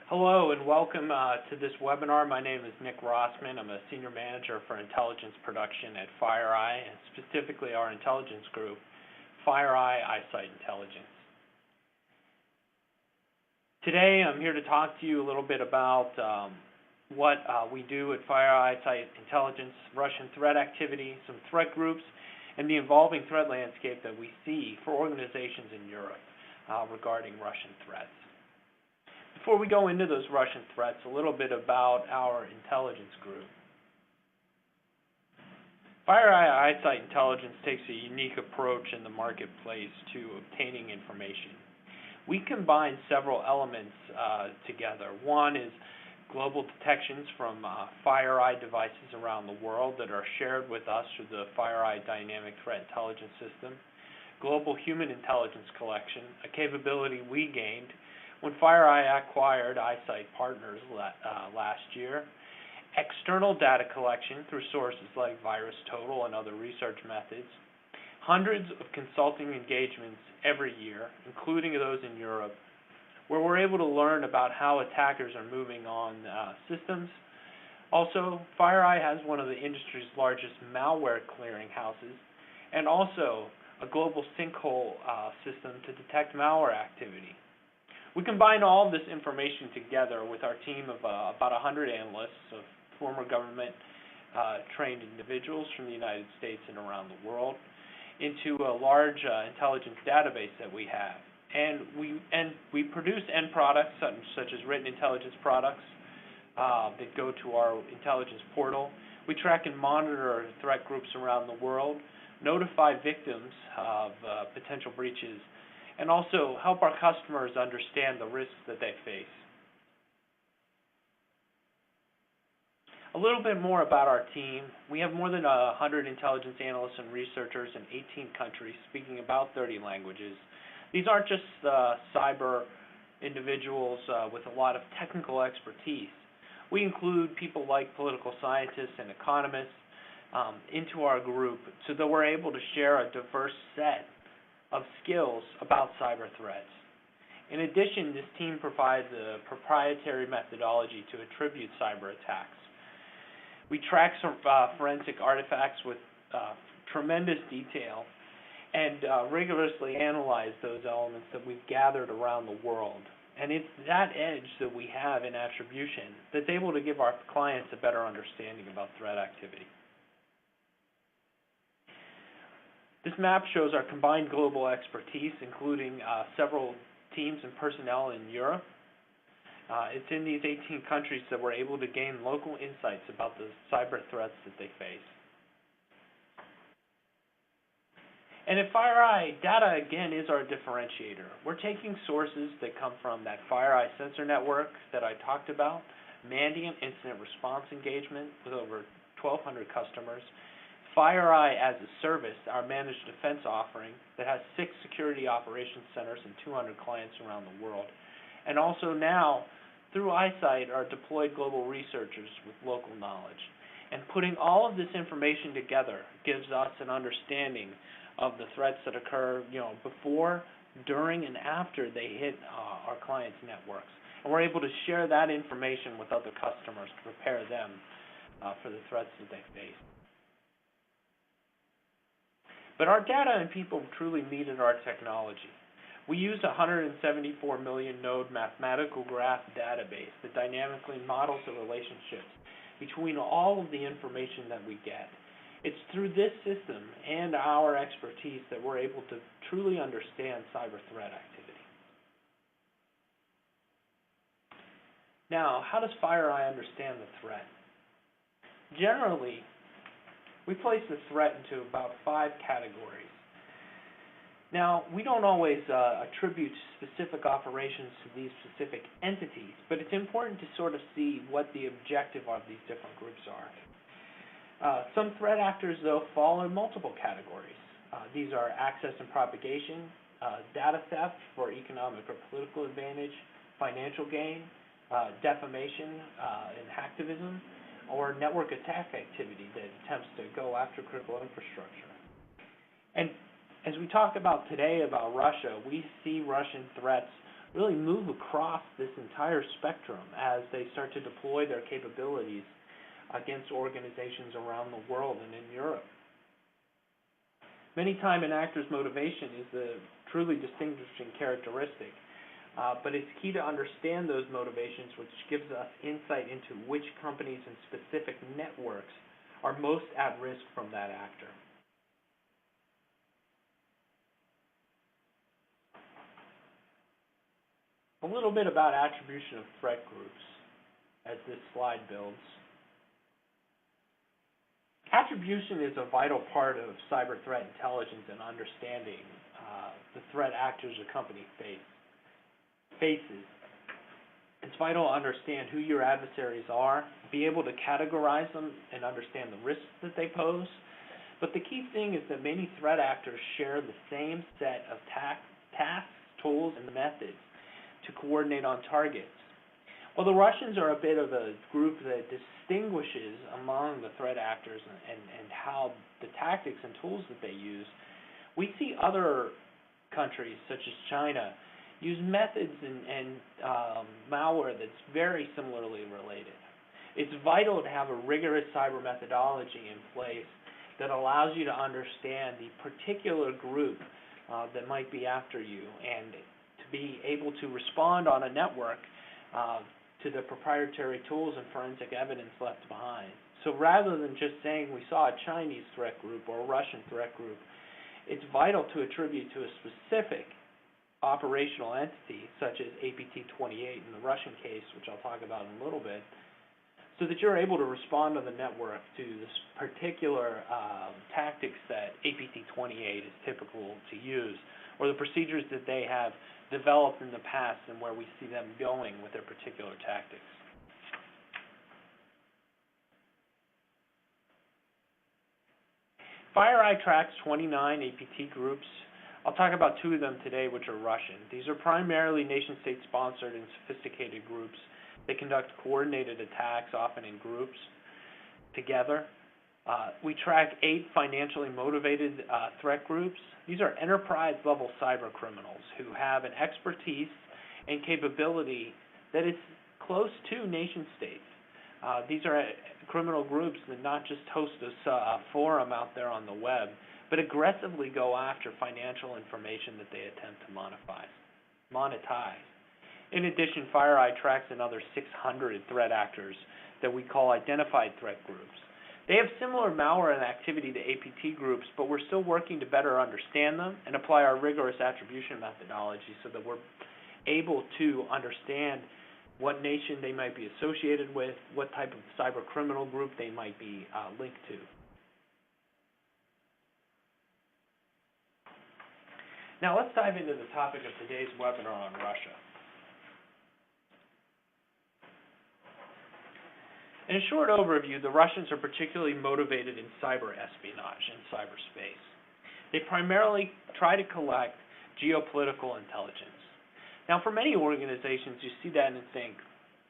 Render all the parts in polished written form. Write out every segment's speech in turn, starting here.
Hello and welcome to this webinar. My name is Nick Rossman. I'm a Senior Manager for Intelligence Production at FireEye, and specifically our intelligence group, FireEye Eyesight Intelligence. Today I'm here to talk to you a little bit about what we do at FireEye Eyesight Intelligence, Russian threat activity, some threat groups, and the evolving threat landscape that we see for organizations in Europe regarding Russian threats. Before we go into those Russian threats, a little bit about our intelligence group. FireEye Eyesight Intelligence takes a unique approach in the marketplace to obtaining information. We combine several elements together. One is global detections from FireEye devices around the world that are shared with us through the FireEye Dynamic Threat Intelligence System. Global human intelligence collection, a capability we gained when FireEye acquired Eyesight Partners last year. External data collection through sources like VirusTotal and other research methods. Hundreds of consulting engagements every year, including those in Europe, where we're able to learn about how attackers are moving on systems. Also, FireEye has one of the industry's largest malware clearinghouses, and also a global sinkhole system to detect malware activity. We combine all of this information together with our team of about 100 analysts of former government trained individuals from the United States and around the world into a large intelligence database that we have. And we produce end products such as written intelligence products that go to our intelligence portal. We track and monitor threat groups around the world, notify victims of potential breaches, and also help our customers understand the risks that they face. A little bit more about our team. We have more than 100 intelligence analysts and researchers in 18 countries speaking about 30 languages. These aren't just cyber individuals with a lot of technical expertise. We include people like political scientists and economists into our group so that we're able to share a diverse set of skills about cyber threats. In addition, this team provides a proprietary methodology to attribute cyber attacks. We track some forensic artifacts with tremendous detail and rigorously analyze those elements that we've gathered around the world. And it's that edge that we have in attribution that's able to give our clients a better understanding about threat activity. This map shows our combined global expertise, including several teams and personnel in Europe. It's in these 18 countries that we're able to gain local insights about the cyber threats that they face. And at FireEye, data again is our differentiator. We're taking sources that come from that FireEye sensor network that I talked about, Mandiant incident response engagement with over 1,200 customers, FireEye as a Service, our managed defense offering that has 6 security operations centers and 200 clients around the world. And also now, through Eyesight, our deployed global researchers with local knowledge. And putting all of this information together gives us an understanding of the threats that occur, before, during, and after they hit our clients' networks. And we're able to share that information with other customers to prepare them for the threats that they face. But our data and people truly needed our technology. We use a 174 million node mathematical graph database that dynamically models the relationships between all of the information that we get. It's through this system and our expertise that we're able to truly understand cyber threat activity. Now, how does FireEye understand the threat? Generally, we place the threat into about 5 categories. Now, we don't always attribute specific operations to these specific entities, but it's important to sort of see what the objective of these different groups are. Some threat actors, though, fall in multiple categories. These are access and propagation, data theft for economic or political advantage, financial gain, defamation and hacktivism, or network attack activity that attempts to go after critical infrastructure. And as we talk about today about Russia, we see Russian threats really move across this entire spectrum as they start to deploy their capabilities against organizations around the world and in Europe. Many times an actor's motivation is the truly distinguishing characteristic, but it's key to understand those motivations, which gives us insight into which companies and specific networks are most at risk from that actor. A little bit about attribution of threat groups as this slide builds. Attribution is a vital part of cyber threat intelligence and understanding the threat actors a company faces. It's vital to understand who your adversaries are, be able to categorize them and understand the risks that they pose. But the key thing is that many threat actors share the same set of tasks, tools, and methods to coordinate on targets. While the Russians are a bit of a group that distinguishes among the threat actors and how the tactics and tools that they use, we see other countries, such as China, use methods and malware that's very similarly related. It's vital to have a rigorous cyber methodology in place that allows you to understand the particular group that might be after you and to be able to respond on a network to the proprietary tools and forensic evidence left behind. So rather than just saying we saw a Chinese threat group or a Russian threat group, it's vital to attribute to a specific operational entity, such as APT-28 in the Russian case, which I'll talk about in a little bit, so that you're able to respond on the network to this particular tactics that APT-28 is typical to use, or the procedures that they have developed in the past and where we see them going with their particular tactics. FireEye tracks 29 APT groups. I'll talk about 2 of them today, which are Russian. These are primarily nation-state sponsored and sophisticated groups. They conduct coordinated attacks, often in groups, together. We track 8 financially motivated threat groups. These are enterprise-level cyber criminals who have an expertise and capability that is close to nation-states. These are criminal groups that not just host a forum out there on the web, but aggressively go after financial information that they attempt to monetize. In addition, FireEye tracks another 600 threat actors that we call identified threat groups. They have similar malware and activity to APT groups, but we're still working to better understand them and apply our rigorous attribution methodology so that we're able to understand what nation they might be associated with, what type of cyber criminal group they might be linked to. Now let's dive into the topic of today's webinar on Russia. In a short overview, the Russians are particularly motivated in cyber espionage and cyberspace. They primarily try to collect geopolitical intelligence. Now, for many organizations, you see that and think,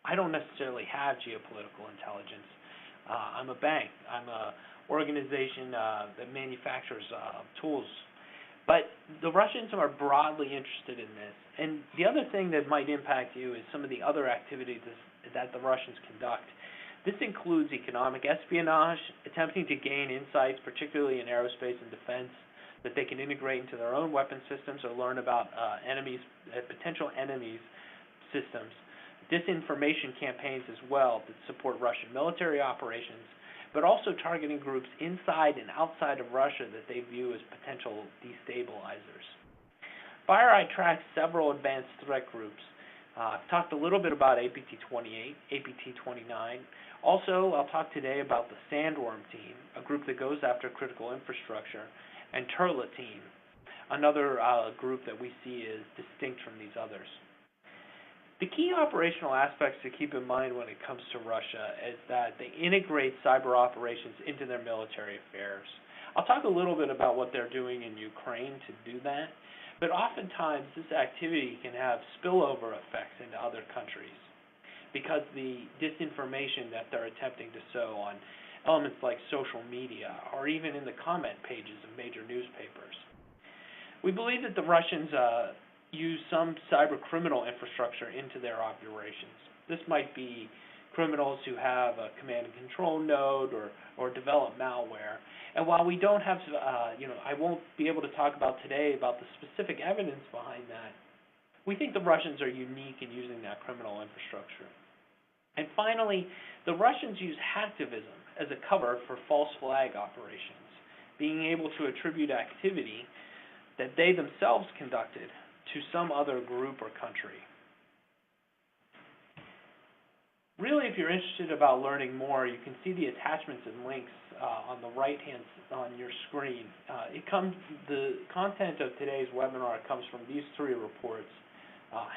I don't necessarily have geopolitical intelligence. I'm a bank. I'm an organization that manufactures tools. But the Russians are broadly interested in this. And the other thing that might impact you is some of the other activities that the Russians conduct. This includes economic espionage, attempting to gain insights, particularly in aerospace and defense, that they can integrate into their own weapon systems or learn about potential enemies' systems. Disinformation campaigns as well that support Russian military operations, but also targeting groups inside and outside of Russia that they view as potential destabilizers. FireEye tracks several advanced threat groups. I've talked a little bit about APT-28, APT-29. Also, I'll talk today about the Sandworm team, a group that goes after critical infrastructure, and Turtle team, another group that we see as distinct from these others. The key operational aspects to keep in mind when it comes to Russia is that they integrate cyber operations into their military affairs. I'll talk a little bit about what they're doing in Ukraine to do that, but oftentimes this activity can have spillover effects into other countries because the disinformation that they're attempting to sow on elements like social media or even in the comment pages of major newspapers. We believe that the Russians use some cyber criminal infrastructure into their operations. This might be criminals who have a command and control node or develop malware. And while we don't have, I won't be able to talk about today about the specific evidence behind that, we think the Russians are unique in using that criminal infrastructure. And finally, the Russians use hacktivism as a cover for false flag operations, being able to attribute activity that they themselves conducted to some other group or country. Really, if you're interested about learning more, you can see the attachments and links on the right-hand on your screen. The content of today's webinar comes from these three reports: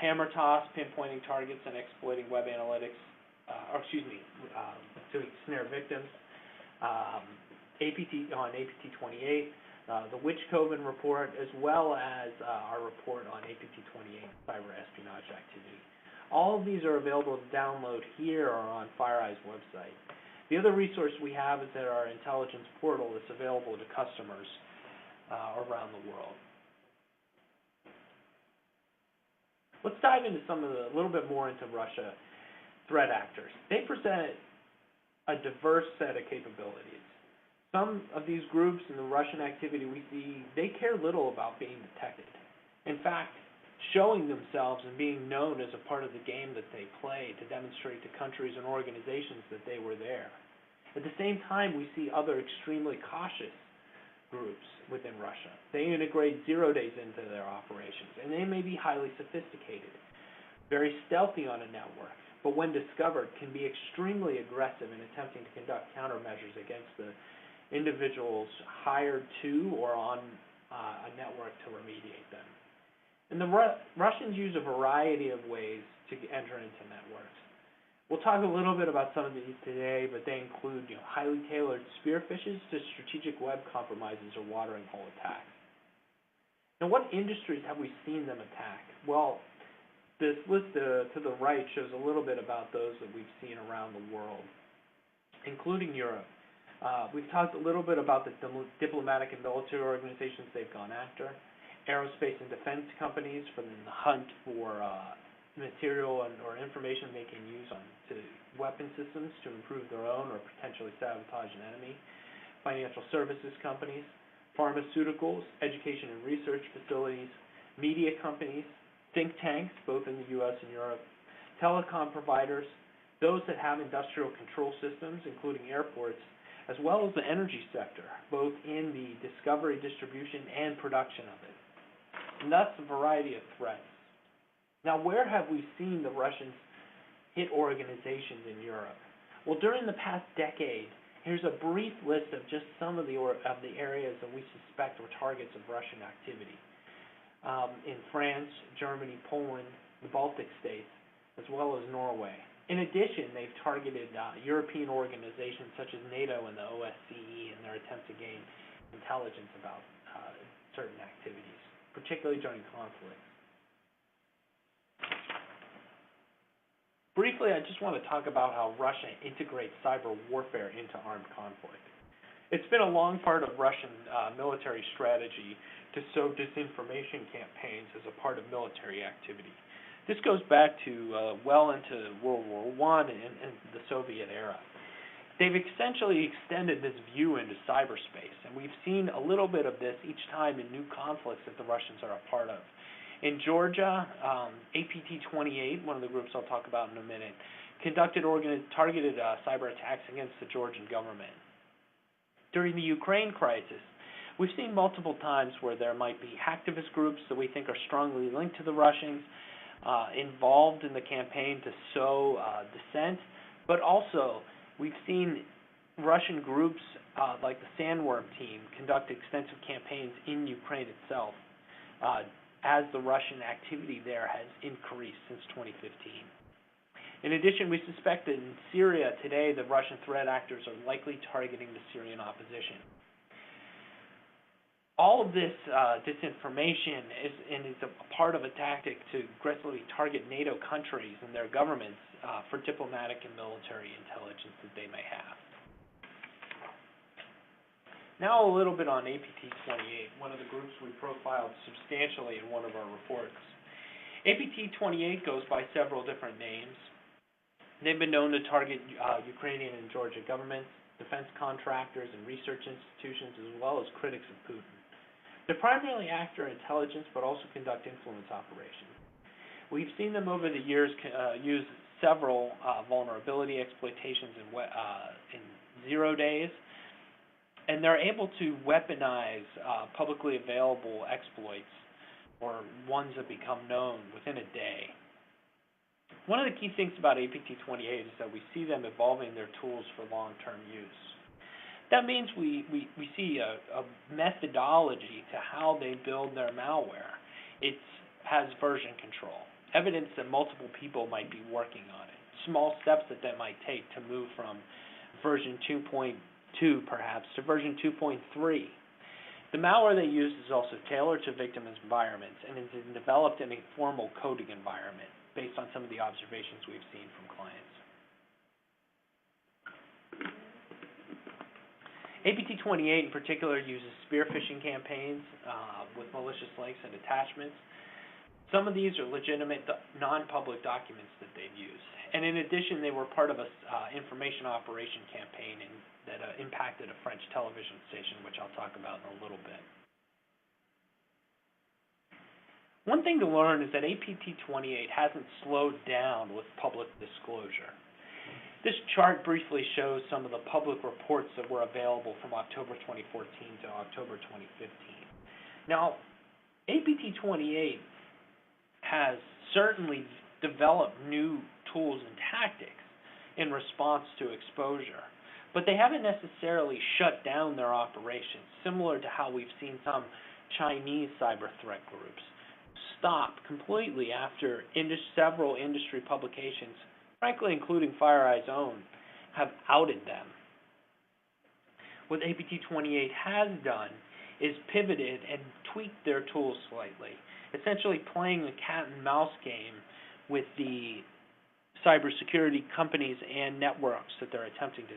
Hammer Toss, Pinpointing Targets and Exploiting Web Analytics, to snare victims, APT 28, the Witch-Coven report, as well as our report on APT 28, cyber espionage activity. All of these are available to download here or on FireEye's website. The other resource we have is at our intelligence portal that's available to customers around the world. Let's dive into a little bit more into Russia threat actors. They present a diverse set of capabilities. Some of these groups in the Russian activity we see, they care little about being detected. In fact, showing themselves and being known as a part of the game that they play to demonstrate to countries and organizations that they were there. At the same time, we see other extremely cautious groups within Russia. They integrate 0 days into their operations, and they may be highly sophisticated, very stealthy on a network, but when discovered can be extremely aggressive in attempting to conduct countermeasures against the individuals hired to or on a network to remediate them. And the Russians use a variety of ways to enter into networks. We'll talk a little bit about some of these today, but they include highly tailored spear phishes to strategic web compromises or watering hole attacks. Now, what industries have we seen them attack? Well, this list to the right shows a little bit about those that we've seen around the world, including Europe. We've talked a little bit about the diplomatic and military organizations they've gone after, aerospace and defense companies for the hunt for material or information they can use to weapon systems to improve their own or potentially sabotage an enemy, financial services companies, pharmaceuticals, education and research facilities, media companies, think tanks, both in the U.S. and Europe, telecom providers, those that have industrial control systems, including airports, as well as the energy sector, both in the discovery, distribution, and production of it. And that's a variety of threats. Now, where have we seen the Russians hit organizations in Europe? Well, during the past decade, here's a brief list of just some of the areas that we suspect were targets of Russian activity. In France, Germany, Poland, the Baltic states, as well as Norway. In addition, they've targeted European organizations such as NATO and the OSCE in their attempt to gain intelligence about certain activities, particularly during conflicts. Briefly, I just want to talk about how Russia integrates cyber warfare into armed conflict. It's been a long part of Russian military strategy to sow disinformation campaigns as a part of military activity. This goes back to well into World War I and the Soviet era. They've essentially extended this view into cyberspace, and we've seen a little bit of this each time in new conflicts that the Russians are a part of. In Georgia, APT 28, one of the groups I'll talk about in a minute, conducted targeted cyber attacks against the Georgian government. During the Ukraine crisis, we've seen multiple times where there might be hacktivist groups that we think are strongly linked to the Russians, involved in the campaign to sow dissent, but also we've seen Russian groups like the Sandworm team conduct extensive campaigns in Ukraine itself, as the Russian activity there has increased since 2015. In addition, we suspect that in Syria today, the Russian threat actors are likely targeting the Syrian opposition. All of this disinformation is a part of a tactic to aggressively target NATO countries and their governments for diplomatic and military intelligence that they may have. Now a little bit on APT 28, one of the groups we profiled substantially in one of our reports. APT-28 goes by several different names. They've been known to target Ukrainian and Georgian governments, defense contractors, and research institutions, as well as critics of Putin. They're primarily after intelligence, but also conduct influence operations. We've seen them over the years use several vulnerability exploitations in 0 days, and they're able to weaponize publicly available exploits, or ones that become known, within a day. One of the key things about APT-28 is that we see them evolving their tools for long-term use. That means we see a methodology to how they build their malware. It has version control, evidence that multiple people might be working on it, small steps that they might take to move from version 2.2 perhaps to version 2.3. The malware they use is also tailored to victim environments and is developed in a formal coding environment based on some of the observations we've seen from clients. APT-28 in particular uses spear phishing campaigns with malicious links and attachments. Some of these are legitimate non-public documents that they've used. And in addition, they were part of an information operation campaign that impacted a French television station, which I'll talk about in a little bit. One thing to learn is that APT-28 hasn't slowed down with public disclosure. This chart briefly shows some of the public reports that were available from October 2014 to October 2015. Now, APT-28 has certainly developed new tools and tactics in response to exposure, but they haven't necessarily shut down their operations, similar to how we've seen some Chinese cyber threat groups stop completely after several industry publications, frankly including FireEye's own, have outed them. What APT-28 has done is pivoted and tweaked their tools slightly, essentially playing a cat and mouse game with the cybersecurity companies and networks that they're attempting to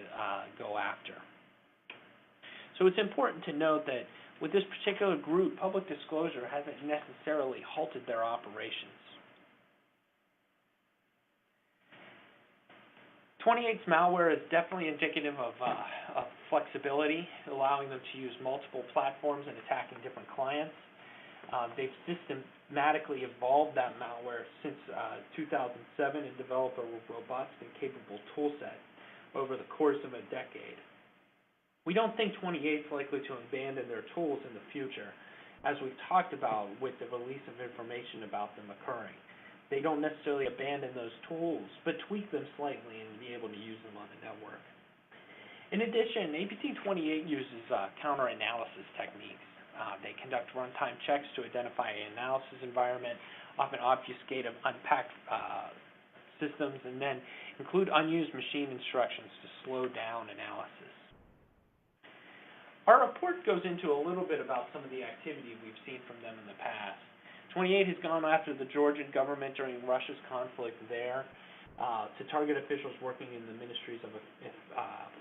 go after. So it's important to note that with this particular group, public disclosure hasn't necessarily halted their operations. 28's malware is definitely indicative of flexibility, allowing them to use multiple platforms and attacking different clients. They've systematically evolved that malware since 2007 and developed a robust and capable toolset over the course of a decade. We don't think 28 is likely to abandon their tools in the future, as we've talked about with the release of information about them occurring. They don't necessarily abandon those tools, but tweak them slightly and be able to use them on the network. In addition, APT-28 uses counter-analysis techniques. They conduct runtime checks to identify an analysis environment, often obfuscate unpacked systems, and then include unused machine instructions to slow down analysis. Our report goes into a little bit about some of the activity we've seen from them in the past. 28 has gone after the Georgian government during Russia's conflict there to target officials working in the ministries of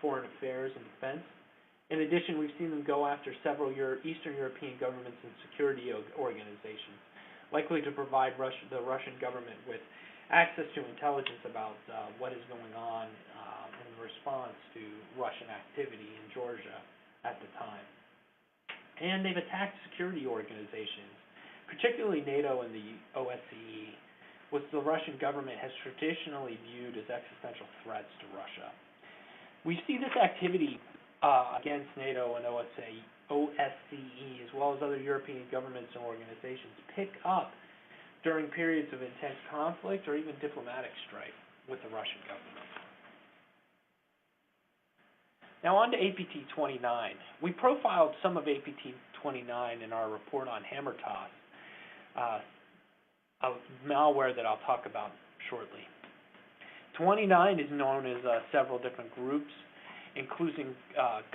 foreign affairs and defense. In addition, we've seen them go after several Eastern European governments and security organizations, likely to provide the Russian government with access to intelligence about what is going on in response to Russian activity in Georgia at the time. And they've attacked security organizations, particularly NATO and the OSCE, which the Russian government has traditionally viewed as existential threats to Russia. We see this activity against NATO and OSCE, as well as other European governments and organizations, pick up during periods of intense conflict or even diplomatic strife with the Russian government. Now on to APT-29. We profiled some of APT-29 in our report on HammerToss, a malware that I'll talk about shortly. 29 is known as several different groups, including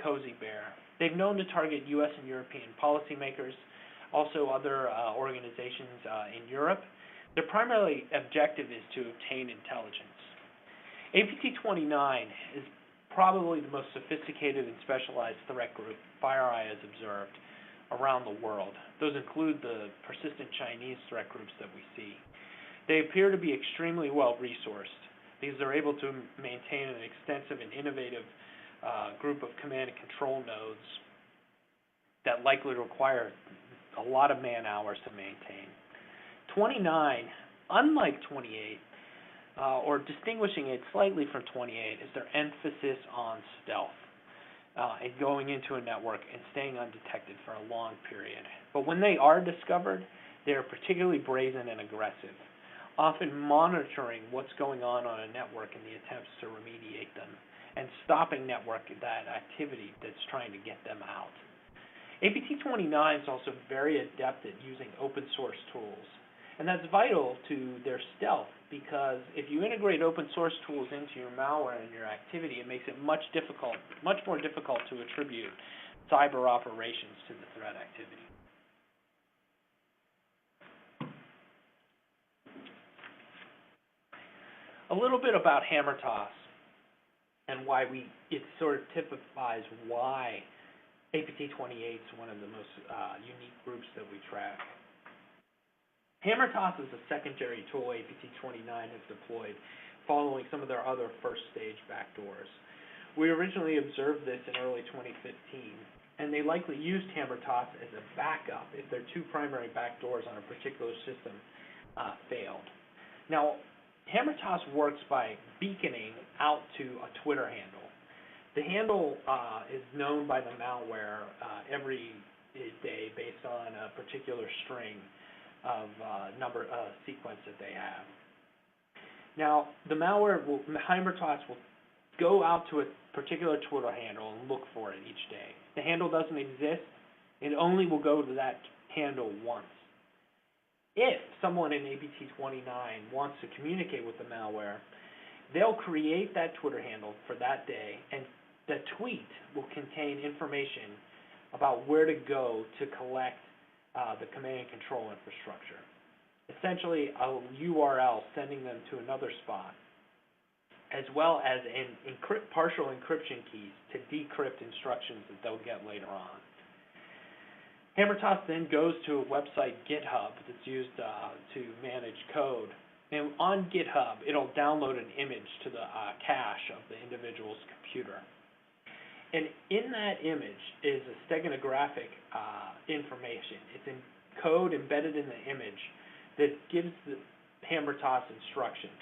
Cozy Bear. They've known to target U.S. and European policymakers, also other organizations in Europe. Their primary objective is to obtain intelligence. APT-29 is probably the most sophisticated and specialized threat group FireEye has observed around the world. Those include the persistent Chinese threat groups that we see. They appear to be extremely well-resourced because they're able to maintain an extensive and innovative group of command and control nodes that likely require a lot of man-hours to maintain. 29, unlike 28, or distinguishing it slightly from 28, is their emphasis on stealth and going into a network and staying undetected for a long period. But when they are discovered, they are particularly brazen and aggressive, often monitoring what's going on a network in the attempts to remediate them and stopping that activity that's trying to get them out. APT-29 is also very adept at using open source tools, and that's vital to their stealth because if you integrate open source tools into your malware and your activity, it makes it much more difficult to attribute cyber operations to the threat activity. A little bit about hammer toss and why it sort of typifies why APT-28 is one of the most unique groups that we track. Hammer toss is a secondary tool APT-29 has deployed following some of their other first-stage backdoors. We originally observed this in early 2015, and they likely used hammer toss as a backup if their two primary backdoors on a particular system failed. Now, hammer toss works by beaconing out to a Twitter handle. The handle is known by the malware every day based on a particular string of sequence that they have. Now, the malware hammer toss will go out to a particular Twitter handle and look for it each day. The handle doesn't exist, it only will go to that handle once. If someone in APT-29 wants to communicate with the malware, they'll create that Twitter handle for that day, and the tweet will contain information about where to go to collect the command and control infrastructure. Essentially, a URL sending them to another spot, as well as partial encryption keys to decrypt instructions that they'll get later on. Hammer toss then goes to a website, GitHub, that's used to manage code. And on GitHub, it'll download an image to the cache of the individual's computer. And in that image is a steganographic information. It's in code embedded in the image that gives the hammer toss instructions.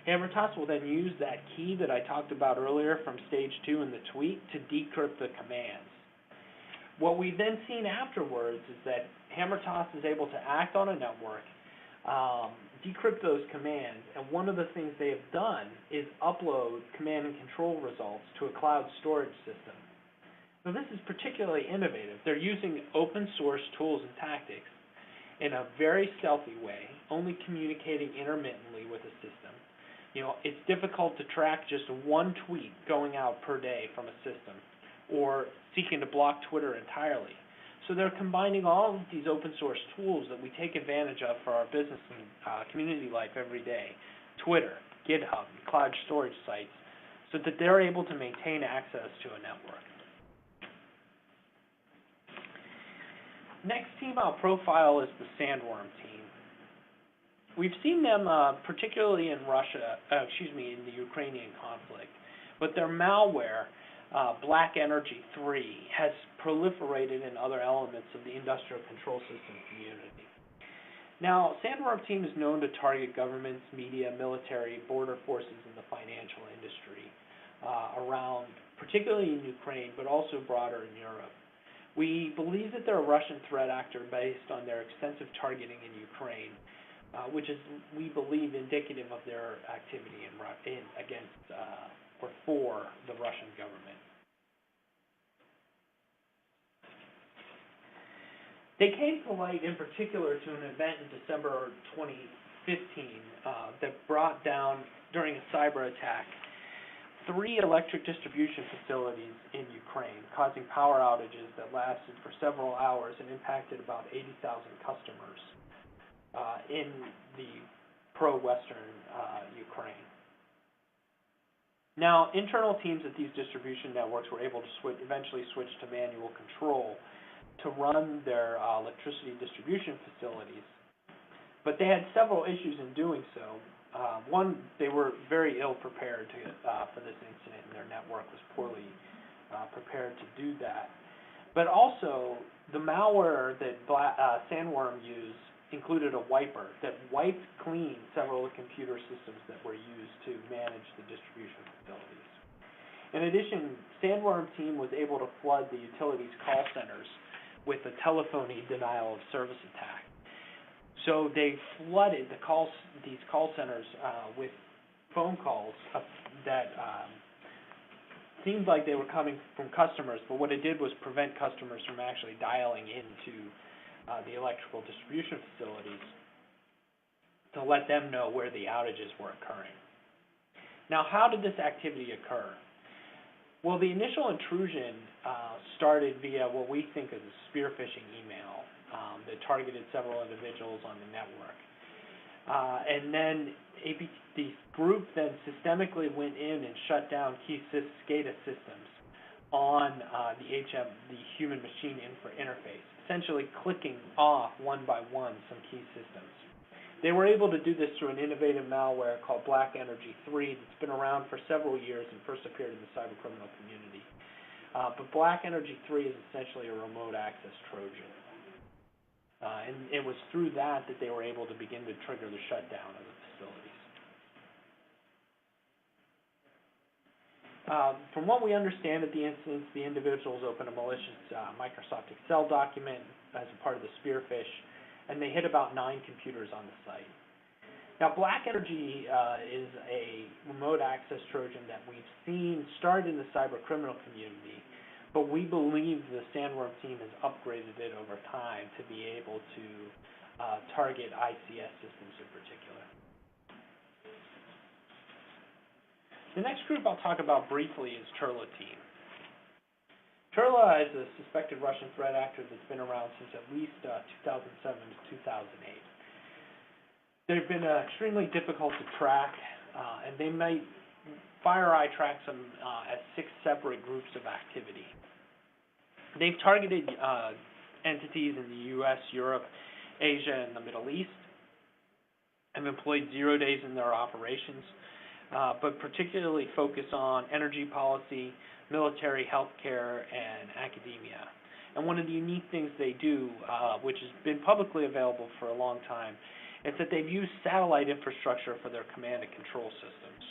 Hammer toss will then use that key that I talked about earlier from stage 2 in the tweet to decrypt the commands. What we've then seen afterwards is that hammer toss is able to act on a network, decrypt those commands, and one of the things they have done is upload command and control results to a cloud storage system. Now, this is particularly innovative. They're using open source tools and tactics in a very stealthy way, only communicating intermittently with the system. You know, it's difficult to track just one tweet going out per day from a system, or seeking to block Twitter entirely. So they're combining all of these open source tools that we take advantage of for our business and community life every day, Twitter, GitHub, cloud storage sites, so that they're able to maintain access to a network. Next team I'll profile is the Sandworm team. We've seen them particularly in in the Ukrainian conflict, but their malware, Black Energy 3, has proliferated in other elements of the industrial control system community. Now, Sandworm team is known to target governments, media, military, border forces, and the financial industry around, particularly in Ukraine, but also broader in Europe. We believe that they're a Russian threat actor based on their extensive targeting in Ukraine, which is, we believe, indicative of their activity for the Russian government. They came to light in particular to an event in December 2015 that brought down, during a cyber attack, 3 electric distribution facilities in Ukraine, causing power outages that lasted for several hours and impacted about 80,000 customers in the pro-Western Ukraine. Now, internal teams at these distribution networks were able to eventually switch to manual control to run their electricity distribution facilities. But they had several issues in doing so. One, they were very ill prepared for this incident, and their network was poorly prepared to do that. But also, the malware that Sandworm used included a wiper that wiped clean several of the computer systems that were used to manage the distribution facilities. In addition, Sandworm team was able to flood the utilities call centers with a telephony denial of service attack. So they flooded these call centers with phone calls that seemed like they were coming from customers, but what it did was prevent customers from actually dialing into the electrical distribution facilities to let them know where the outages were occurring. Now, how did this activity occur? Well, the initial intrusion started via what we think is a spear phishing email that targeted several individuals on the network. And then the group then systemically went in and shut down key SCADA systems on the human-machine interface, essentially clicking off one by one some key systems. They were able to do this through an innovative malware called Black Energy 3 that's been around for several years and first appeared in the cybercriminal community. But Black Energy 3 is essentially a remote access Trojan. And it was through that they were able to begin to trigger the shutdown of the facilities. From what we understand at the instance, the individuals opened a malicious Microsoft Excel document as a part of the spear phish, and they hit about 9 computers on the site. Now, Black Energy is a remote access Trojan that we've seen start in the cyber criminal community, but we believe the Sandworm team has upgraded it over time to be able to target ICS systems in particular. The next group I'll talk about briefly is Turla team. Turla is a suspected Russian threat actor that's been around since at least 2007 to 2008. They've been extremely difficult to track, and FireEye tracks them as 6 separate groups of activity. They've targeted entities in the U.S., Europe, Asia, and the Middle East, and employed 0 days in their operations, but particularly focus on energy policy, military, healthcare, and academia. And one of the unique things they do, which has been publicly available for a long time, is that they've used satellite infrastructure for their command and control systems.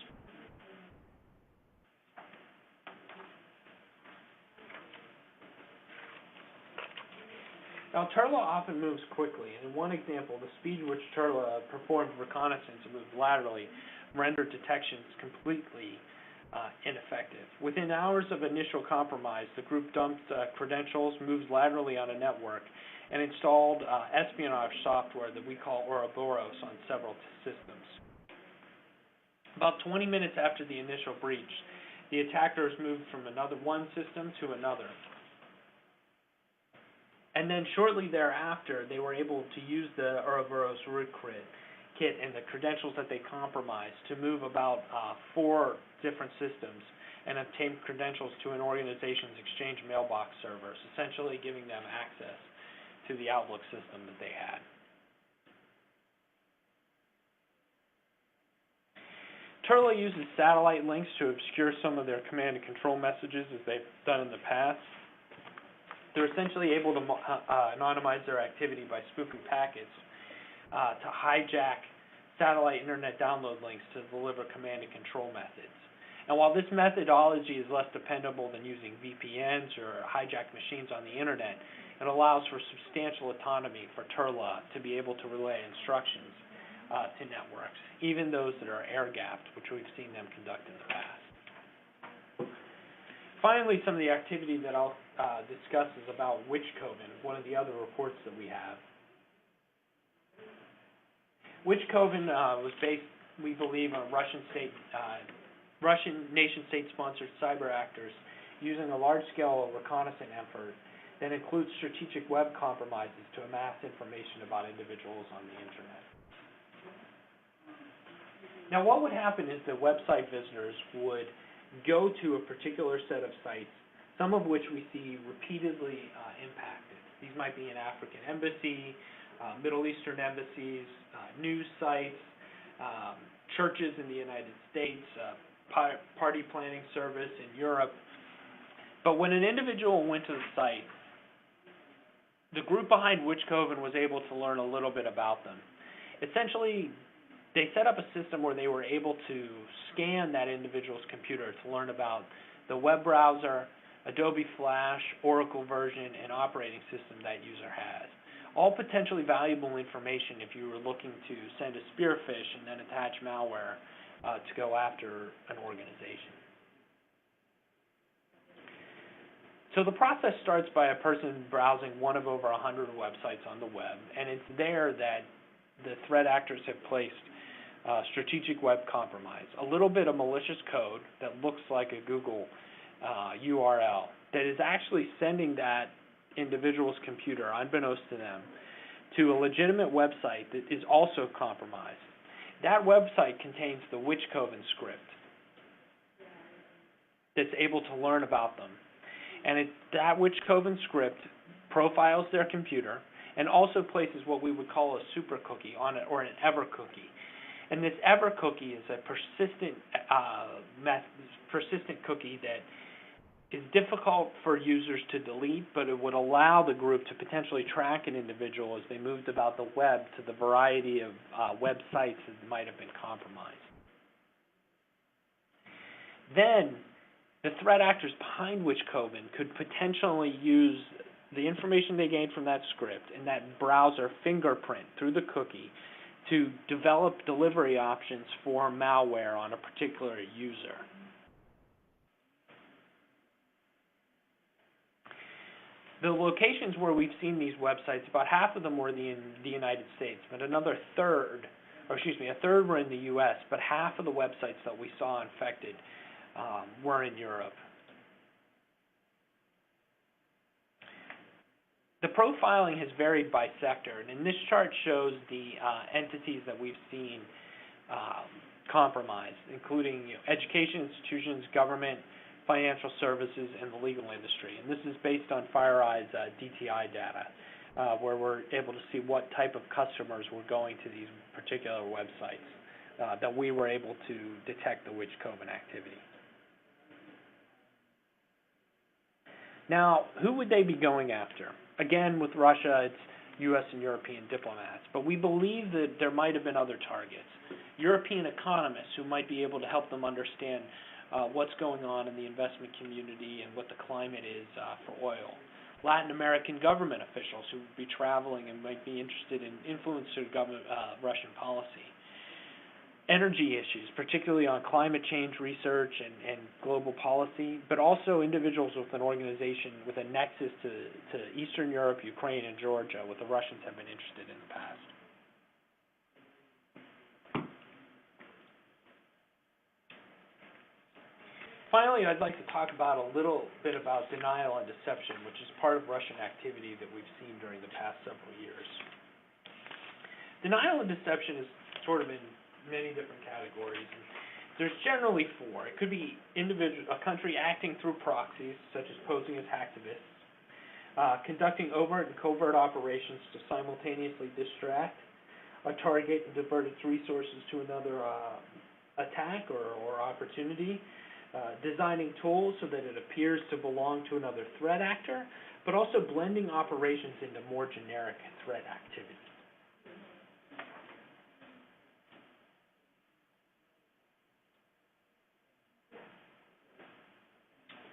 Now, Turla often moves quickly, and in one example, the speed at which Turla performed reconnaissance and moved laterally rendered detections completely ineffective. Within hours of initial compromise, the group dumped credentials, moved laterally on a network, and installed espionage software that we call Ouroboros on several systems. About 20 minutes after the initial breach, the attackers moved from one system to another. And then shortly thereafter, they were able to use the Ouroboros root kit and the credentials that they compromised to move about 4 different systems and obtain credentials to an organization's Exchange mailbox servers, essentially giving them access to the Outlook system that they had. Turla uses satellite links to obscure some of their command and control messages, as they've done in the past. They're essentially able to anonymize their activity by spoofing packets to hijack satellite internet download links to deliver command and control methods. And while this methodology is less dependable than using VPNs or hijacked machines on the internet, it allows for substantial autonomy for Turla to be able to relay instructions to networks, even those that are air-gapped, which we've seen them conduct in the past. Finally, some of the activity that I'll discuss is about Witchcoven, one of the other reports that we have. Witchcoven was based, we believe, on Russian nation-state sponsored cyber actors using a large-scale reconnaissance effort that includes strategic web compromises to amass information about individuals on the internet. Now, what would happen is that website visitors would go to a particular set of sites, some of which we see repeatedly impacted. These might be an African embassy, Middle Eastern embassies, news sites, churches in the United States, party planning service in Europe. But when an individual went to the site, the group behind Witchcoven was able to learn a little bit about them. Essentially, they set up a system where they were able to scan that individual's computer to learn about the web browser, Adobe Flash, Oracle version, and operating system that user has. All potentially valuable information if you were looking to send a spearfish and then attach malware to go after an organization. So the process starts by a person browsing one of over 100 websites on the web, and it's there that the threat actors have placed strategic web compromise, a little bit of malicious code that looks like a Google URL that is actually sending that individual's computer, unbeknownst to them, to a legitimate website that is also compromised. That website contains the Witchcoven script that's able to learn about them. And that Witchcoven script profiles their computer and also places what we would call a super cookie on it, or an ever cookie. And this ever cookie is a persistent cookie that is difficult for users to delete, but it would allow the group to potentially track an individual as they moved about the web to the variety of websites that might have been compromised. Then, the threat actors behind Witchcoven could potentially use the information they gained from that script and that browser fingerprint through the cookie to develop delivery options for malware on a particular user. The locations where we've seen these websites, about half of them were in the United States, but a third were in the U.S., but half of the websites that we saw infected were in Europe. The profiling has varied by sector, and this chart shows the entities that we've seen compromised, including education institutions, government, financial services, and the legal industry. And this is based on FireEye's DTI data, where we're able to see what type of customers were going to these particular websites that we were able to detect the Witchcoven activity. Now, who would they be going after? Again, with Russia, it's U.S. and European diplomats, but we believe that there might have been other targets. European economists who might be able to help them understand what's going on in the investment community and what the climate is for oil. Latin American government officials who would be traveling and might be interested in influencing Russian policy. Energy issues, particularly on climate change research and global policy, but also individuals with an organization with a nexus to Eastern Europe, Ukraine, and Georgia, what the Russians have been interested in the past. Finally, I'd like to talk about a little bit about denial and deception, which is part of Russian activity that we've seen during the past several years. Denial and deception is sort of in many different categories. There's generally four. It could be a country acting through proxies, such as posing as hacktivists, conducting overt and covert operations to simultaneously distract a target and divert its resources to another attack or opportunity, designing tools so that it appears to belong to another threat actor, but also blending operations into more generic threat activity.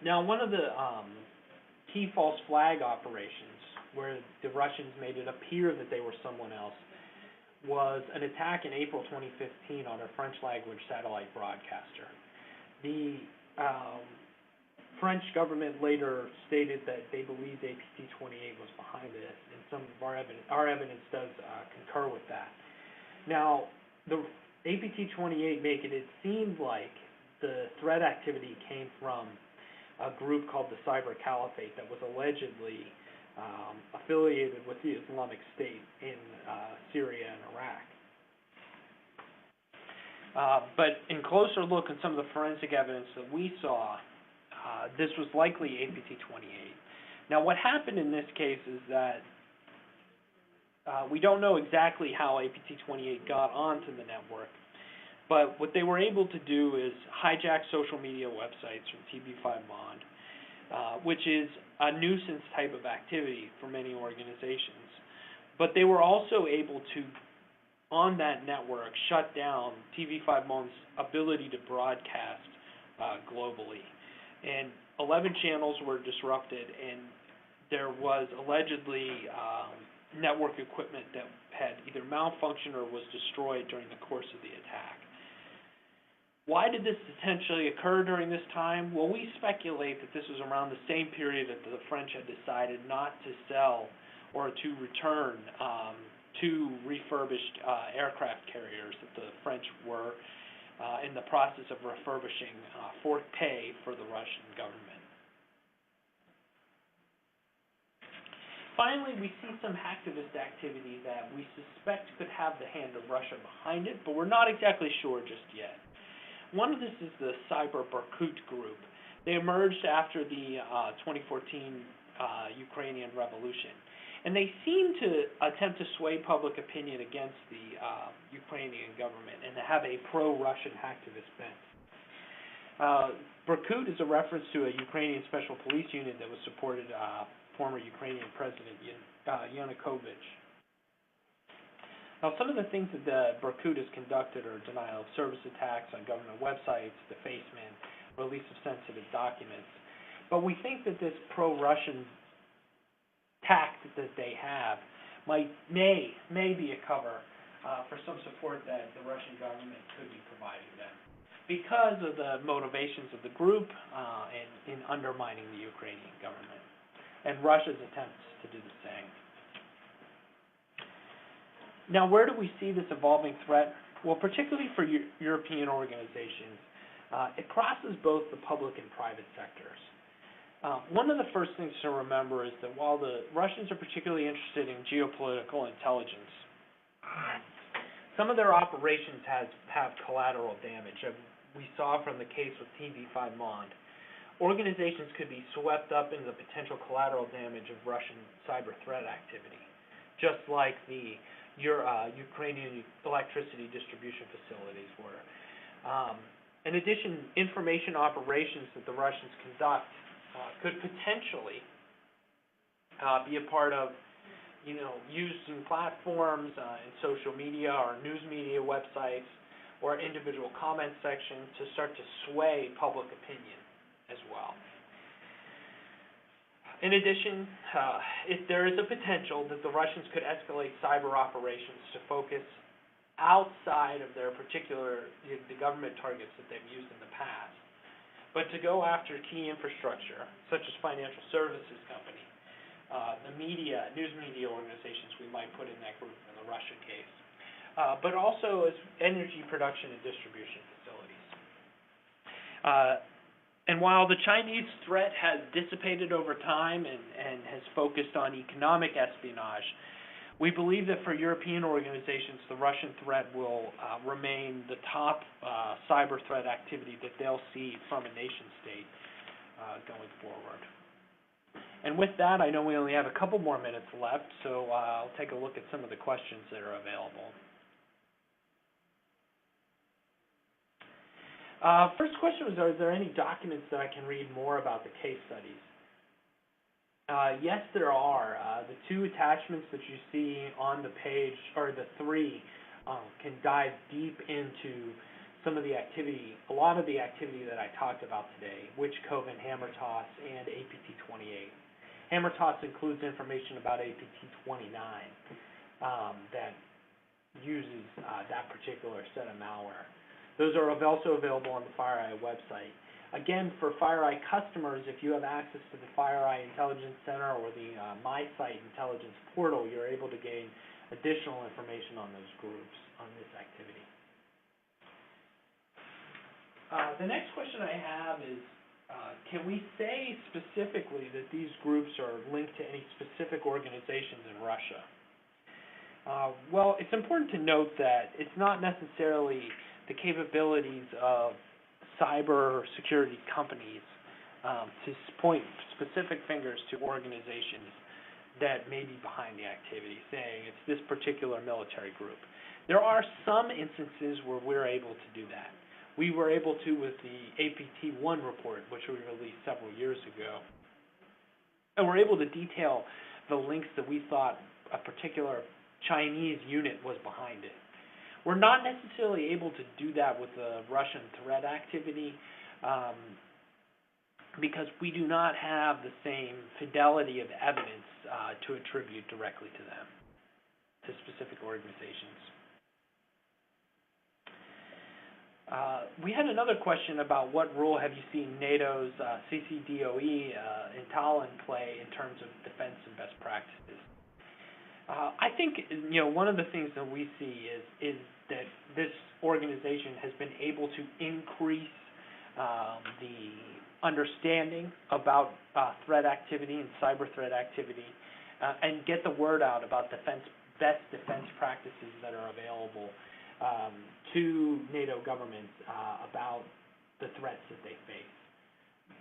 Now, one of the key false flag operations where the Russians made it appear that they were someone else was an attack in April 2015 on a French-language satellite broadcaster. The French government later stated that they believed APT-28 was behind this, and some of our evidence does concur with that. Now, the APT-28 make it seemed like the threat activity came from a group called the Cyber Caliphate that was allegedly affiliated with the Islamic State in Syria and Iraq. But in closer look at some of the forensic evidence that we saw, this was likely APT-28. Now, what happened in this case is that We don't know exactly how APT28 got onto the network, but what they were able to do is hijack social media websites from TV5Mod, which is a nuisance type of activity for many organizations. But they were also able to, on that network, shut down TV5Mod's ability to broadcast globally. And 11 channels were disrupted, and there was allegedly network equipment that had either malfunctioned or was destroyed during the course of the attack. Why did this potentially occur during this time? Well, we speculate that this was around the same period that the French had decided not to sell or to return two refurbished aircraft carriers that the French were in the process of refurbishing for pay for the Russian government. Finally, we see some hacktivist activity that we suspect could have the hand of Russia behind it, but we're not exactly sure just yet. One of this is the Cyber Berkut group. They emerged after the 2014 Ukrainian revolution, and they seem to attempt to sway public opinion against the Ukrainian government and to have a pro-Russian hacktivist bent. Berkut is a reference to a Ukrainian special police unit that was supported former Ukrainian President Yanukovych. Now, some of the things that the Berkut has conducted are denial of service attacks on government websites, defacement, release of sensitive documents. But we think that this pro-Russian tact that they have may be a cover for some support that the Russian government could be providing them because of the motivations of the group in undermining the Ukrainian government and Russia's attempts to do the same. Now, where do we see this evolving threat? Well, particularly for European organizations, it crosses both the public and private sectors. One of the first things to remember is that while the Russians are particularly interested in geopolitical intelligence, some of their operations have collateral damage. We saw from the case with TV5Mod. Organizations could be swept up into the potential collateral damage of Russian cyber threat activity, just like the Ukrainian electricity distribution facilities were. In addition, information operations that the Russians conduct could potentially be a part of, using platforms in social media or news media websites or individual comment sections to start to sway public opinion as well. In addition, there is a potential that the Russians could escalate cyber operations to focus outside of their the government targets that they've used in the past, but to go after key infrastructure, such as financial services companies, the news media organizations we might put in that group in the Russia case, but also as energy production and distribution facilities. And while the Chinese threat has dissipated over time and has focused on economic espionage, we believe that for European organizations, the Russian threat will remain the top cyber threat activity that they'll see from a nation state going forward. And with that, I know we only have a couple more minutes left, so I'll take a look at some of the questions that are available. First question was, are there any documents that I can read more about the case studies? Yes, there are. The two attachments that you see on the page, or the three, can dive deep into some of the activity, a lot of the activity that I talked about today, Witchcove and Hammertoss and APT28. Hammertoss includes information about APT29 that uses that particular set of malware. Those are also available on the FireEye website. Again, for FireEye customers, if you have access to the FireEye Intelligence Center or the MySite Intelligence Portal, you're able to gain additional information on those groups, on this activity. The next question I have is, can we say specifically that these groups are linked to any specific organizations in Russia? Well, it's important to note that it's not necessarily the capabilities of cyber security companies to point specific fingers to organizations that may be behind the activity, saying it's this particular military group. There are some instances where we're able to do that. We were able to with the APT-1 report, which we released several years ago. And we're able to detail the links that we thought a particular Chinese unit was behind it. We're not necessarily able to do that with the Russian threat activity because we do not have the same fidelity of evidence to attribute directly to them, to specific organizations. We had another question about what role have you seen NATO's CCDOE in Tallinn play in terms of defense and best practices. I think one of the things that we see is that this organization has been able to increase the understanding about threat activity and cyber threat activity and get the word out about best defense practices that are available to NATO governments about the threats that they face.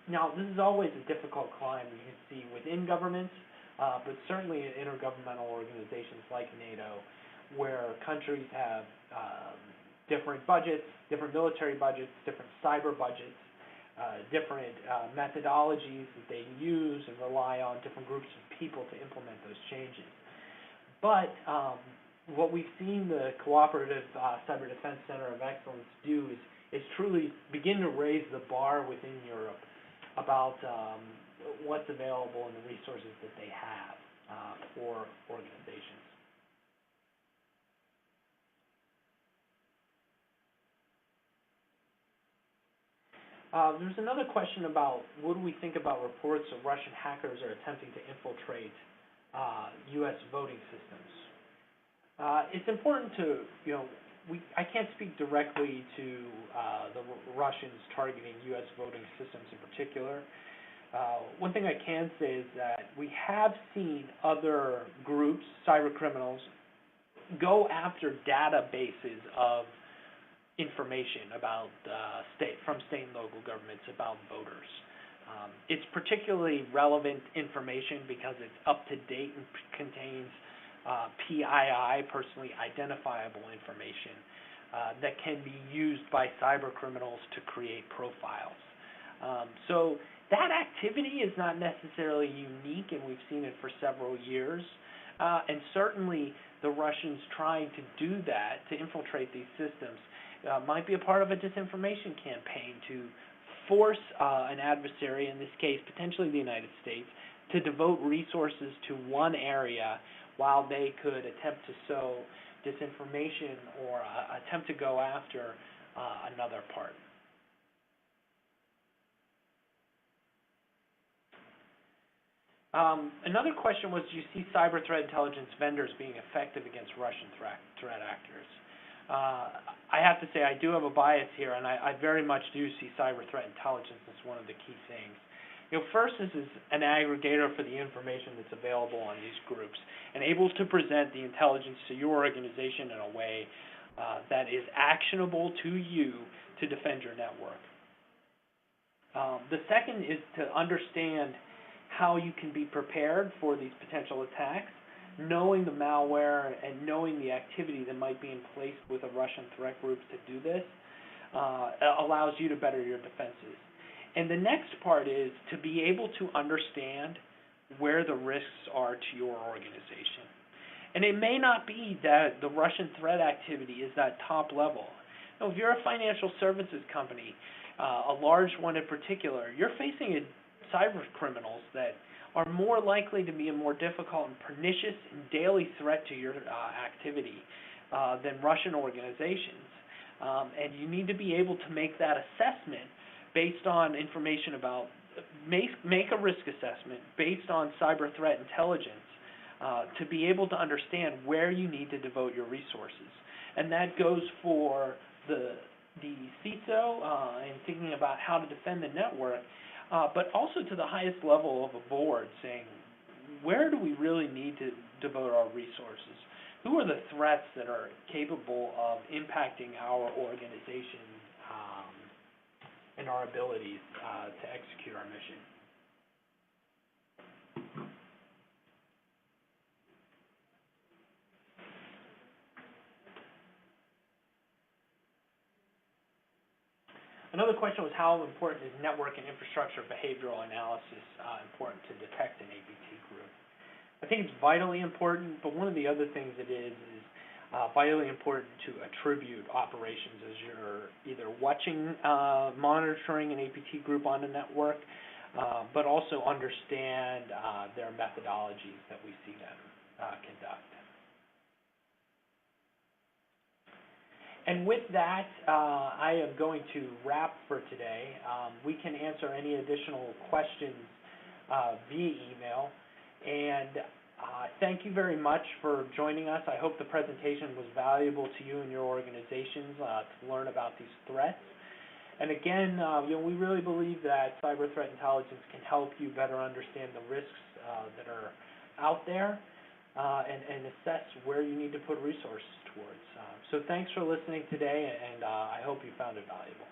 Now, this is always a difficult climb you can see within governments, but certainly in intergovernmental organizations like NATO, where countries have different budgets, different military budgets, different cyber budgets, different methodologies that they use and rely on different groups of people to implement those changes. But what we've seen the Cooperative Cyber Defense Center of Excellence do is truly begin to raise the bar within Europe about what's available and the resources that they have for organizations. There's another question about what do we think about reports of Russian hackers are attempting to infiltrate U.S. voting systems. It's important to, I can't speak directly to the Russians targeting U.S. voting systems in particular. One thing I can say is that we have seen other groups, cyber criminals, go after databases of information about from state and local governments about voters. It's particularly relevant information because it's up to date and contains PII, personally identifiable information, that can be used by cyber criminals to create profiles. So that activity is not necessarily unique, and we've seen it for several years. And certainly the Russians trying to do that, to infiltrate these systems, might be a part of a disinformation campaign to force an adversary, in this case potentially the United States, to devote resources to one area while they could attempt to sow disinformation or attempt to go after another part. Another question was, do you see cyber threat intelligence vendors being effective against Russian threat actors? I have to say I do have a bias here, and I very much do see cyber threat intelligence as one of the key things. First, this is an aggregator for the information that's available on these groups and able to present the intelligence to your organization in a way that is actionable to you to defend your network. The second is to understand how you can be prepared for these potential attacks. Knowing the malware and knowing the activity that might be in place with a Russian threat group to do this allows you to better your defenses. And the next part is to be able to understand where the risks are to your organization. And it may not be that the Russian threat activity is that top level. If you're a financial services company, a large one in particular, you're facing cyber criminals that are more likely to be a more difficult and pernicious and daily threat to your activity than Russian organizations. And you need to be able to make that assessment based on information about, make a risk assessment based on cyber threat intelligence to be able to understand where you need to devote your resources. And that goes for the CISO and thinking about how to defend the network, but also to the highest level of a board, saying, where do we really need to devote our resources? Who are the threats that are capable of impacting our organization and our abilities to execute our mission? Another question was, how important is network and infrastructure behavioral analysis important to detect an APT group? I think it's vitally important, but one of the other things it is vitally important to attribute operations as you're either watching, monitoring an APT group on a network, but also understand their methodologies that we see them conduct. And with that, I am going to wrap for today. We can answer any additional questions via email. And thank you very much for joining us. I hope the presentation was valuable to you and your organizations to learn about these threats. And again, we really believe that cyber threat intelligence can help you better understand the risks that are out there and assess where you need to put resources towards. So thanks for listening today, and I hope you found it valuable.